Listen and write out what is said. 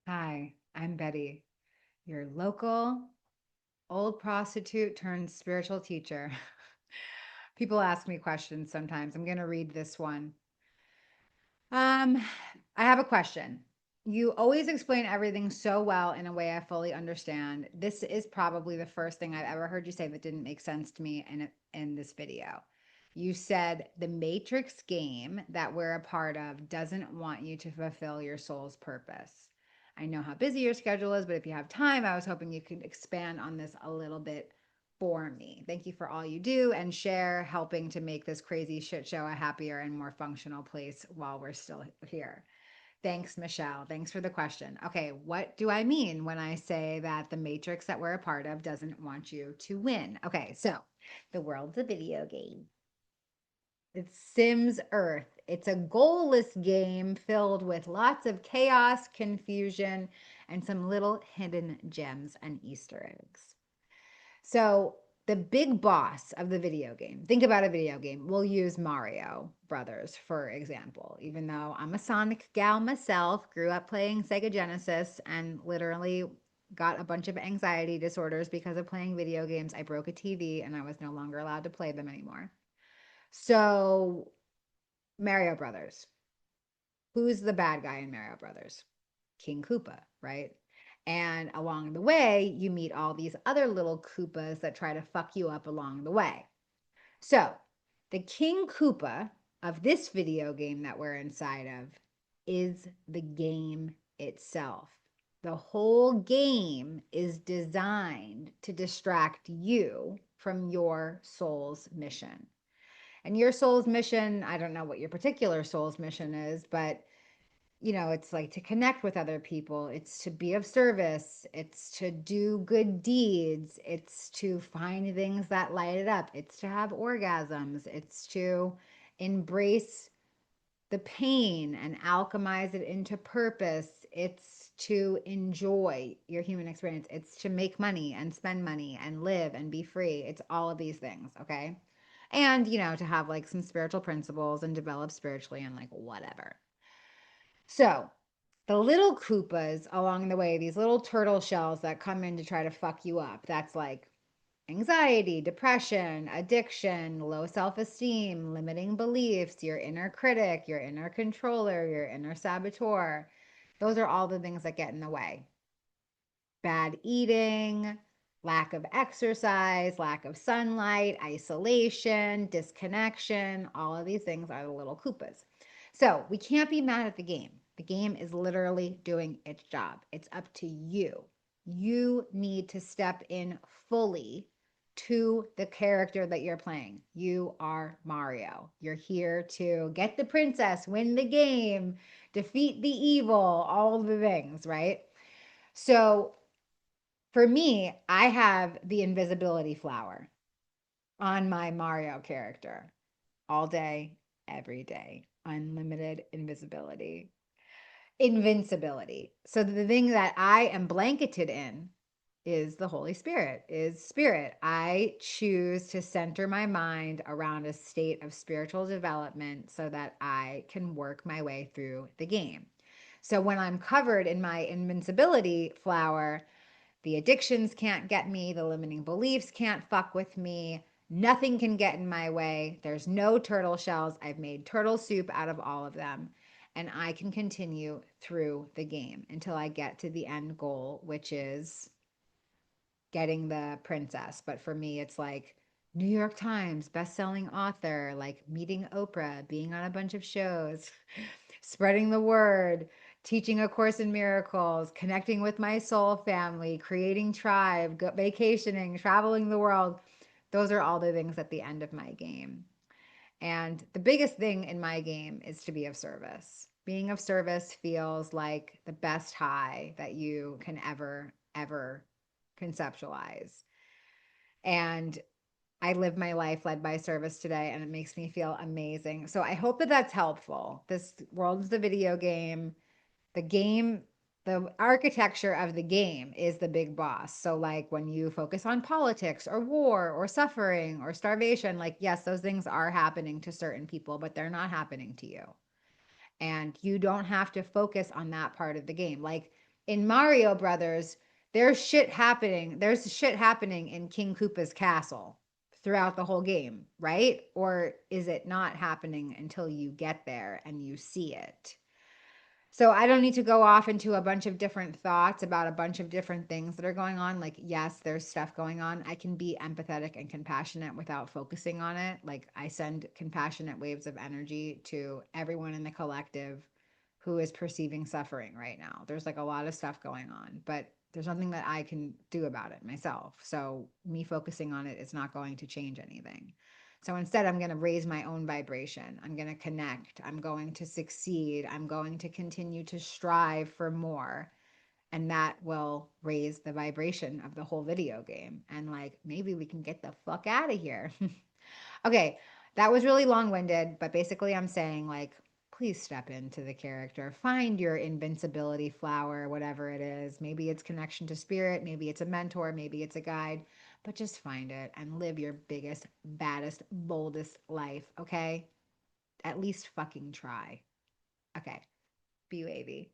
Hi, I'm Betty, your local old prostitute turned spiritual teacher. People ask me questions sometimes. I'm going to read this one. Um, I have a question. You always explain everything so well in a way I fully understand. This is probably the first thing I've ever heard you say that didn't make sense to me in this video. You said the Matrix game that we're a part of doesn't want you to fulfill your soul's purpose. I know how busy your schedule is, but if you have time, I was hoping you could expand on this a little bit for me. Thank you for all you do and share, helping to make this crazy shit show a happier and more functional place while we're still here. Thanks, Michelle. Thanks for the question. Okay, what do I mean when I say that the matrix that we're a part of doesn't want you to win? Okay, so the world's a video game. It's Sims Earth. It's a goalless game filled with lots of chaos, confusion, and some little hidden gems and Easter eggs. So the big boss of the video game, think about a video game. We'll use Mario Brothers, for example, even though I'm a Sonic gal myself, grew up playing Sega Genesis and literally got a bunch of anxiety disorders because of playing video games. I broke a TV and I was no longer allowed to play them anymore. So, Mario Brothers. Who's the bad guy in Mario Brothers? King Koopa, right? And along the way, you meet all these other little Koopas that try to fuck you up along the way. So, the King Koopa of this video game that we're inside of is the game itself. The whole game is designed to distract you from your soul's mission. And your soul's mission, I don't know what your particular soul's mission is, but it's like to connect with other people, it's to be of service, it's to do good deeds, it's to find things that light it up, it's to have orgasms, it's to embrace the pain and alchemize it into purpose, it's to enjoy your human experience, it's to make money and spend money and live and be free. It's all of these things, okay? And to have like some spiritual principles and develop spiritually and like whatever. So, the little Koopas along the way, these little turtle shells that come in to try to fuck you up, that's like anxiety, depression, addiction, low self esteem, limiting beliefs, your inner critic, your inner controller, your inner saboteur. Those are all the things that get in the way. Bad eating, lack of exercise, lack of sunlight, isolation, disconnection, all of these things are the little Koopas. So we can't be mad at the game. The game is literally doing its job. It's up to you. You need to step in fully to the character that you're playing. You are Mario. You're here to get the princess, win the game, defeat the evil, all the things, right? So for me, I have the invisibility flower on my Mario character all day, every day. Unlimited invisibility, invincibility. So the thing that I am blanketed in is the Holy Spirit, is spirit. I choose to center my mind around a state of spiritual development so that I can work my way through the game. So when I'm covered in my invincibility flower, the addictions can't get me. The limiting beliefs can't fuck with me. Nothing can get in my way. There's no turtle shells. I've made turtle soup out of all of them. And I can continue through the game until I get to the end goal, which is getting the princess. But for me, it's like New York Times best-selling author, like meeting Oprah, being on a bunch of shows, spreading the word, teaching a course in miracles, connecting with my soul family, creating tribe, vacationing, traveling the world. Those are all the things at the end of my game. And the biggest thing in my game is to be of service. Being of service feels like the best high that you can ever conceptualize. And I live my life led by service today, and it makes me feel amazing. So I hope that that's helpful. This world is the video game. The game, the architecture of the game is the big boss. So, like when you focus on politics or war or suffering or starvation, like, yes, those things are happening to certain people, but they're not happening to you. And you don't have to focus on that part of the game. Like, In Mario Brothers, there's shit happening. There's shit happening in King Koopa's castle throughout the whole game, right? Or is it not happening until you get there and you see it? So I don't need to go off into a bunch of different thoughts about a bunch of different things that are going on. Like, yes, there's stuff going on. I can be empathetic and compassionate without focusing on it. Like, I send compassionate waves of energy to everyone in the collective who is perceiving suffering right now. There's like a lot of stuff going on, but there's nothing that I can do about it myself. So me focusing on it is not going to change anything. So instead, I'm going to raise my own vibration. I'm going to connect. I'm going to succeed. I'm going to continue to strive for more. And that will raise the vibration of the whole video game. And like, maybe we can get the fuck out of here. Okay, that was really long winded, but basically, I'm saying, like, please step into the character. Find your invincibility flower, whatever it is. Maybe it's connection to spirit, maybe it's a mentor, maybe it's a guide, but just find it and live your biggest, baddest, boldest life, okay? At least fucking try. Okay, be wavy.